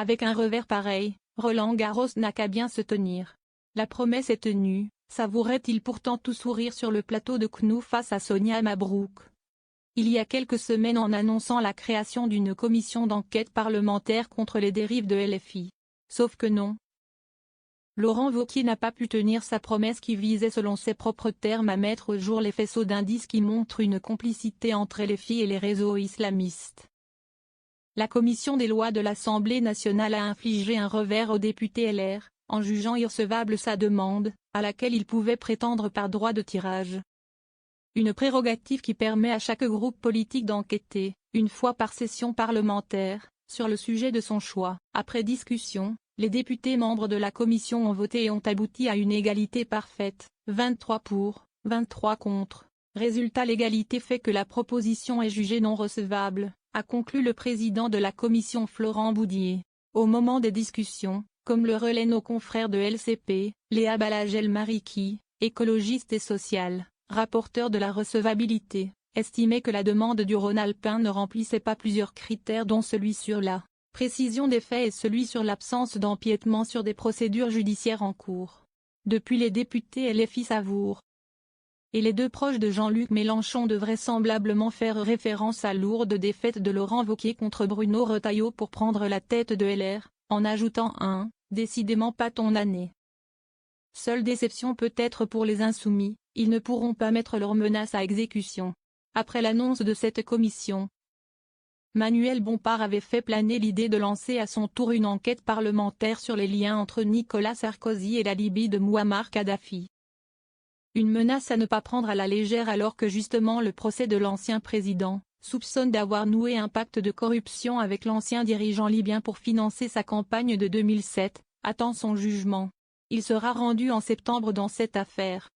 Avec un revers pareil, Roland-Garros n'a qu'à bien se tenir. La promesse est tenue, savourait-il pourtant tout sourire sur le plateau de Knou face à Sonia Mabrouk. Il y a quelques semaines en annonçant la création d'une commission d'enquête parlementaire contre les dérives de LFI. Sauf que non. Laurent Wauquiez n'a pas pu tenir sa promesse qui visait selon ses propres termes à mettre au jour les faisceaux d'indices qui montrent une complicité entre LFI et les réseaux islamistes. La commission des lois de l'Assemblée nationale a infligé un revers au député LR, en jugeant irrecevable sa demande, à laquelle il pouvait prétendre par droit de tirage. Une prérogative qui permet à chaque groupe politique d'enquêter, une fois par session parlementaire, sur le sujet de son choix. Après discussion, les députés membres de la commission ont voté et ont abouti à une égalité parfaite, 23 pour, 23 contre. Résultat, l'égalité fait que la proposition est jugée non recevable, a conclu le président de la commission Florent Boudier. Au moment des discussions, comme le relaient nos confrères de LCP, Léa Balagel-Mariki, écologiste et sociale, rapporteur de la recevabilité, estimait que la demande du Rhône-Alpin ne remplissait pas plusieurs critères dont celui sur la précision des faits et celui sur l'absence d'empiètement sur des procédures judiciaires en cours. Depuis, les députés LFI savourent. Et les deux proches de Jean-Luc Mélenchon devraient vraisemblablement faire référence à lourde défaite de Laurent Wauquiez contre Bruno Retailleau pour prendre la tête de LR, en ajoutant un « décidément pas ton année ». Seule déception peut-être pour les insoumis, ils ne pourront pas mettre leurs menaces à exécution. Après l'annonce de cette commission, Manuel Bompard avait fait planer l'idée de lancer à son tour une enquête parlementaire sur les liens entre Nicolas Sarkozy et la Libye de Mouammar Kadhafi. Une menace à ne pas prendre à la légère alors que justement le procès de l'ancien président soupçonne d'avoir noué un pacte de corruption avec l'ancien dirigeant libyen pour financer sa campagne de 2007, attend son jugement. Il sera rendu en septembre dans cette affaire.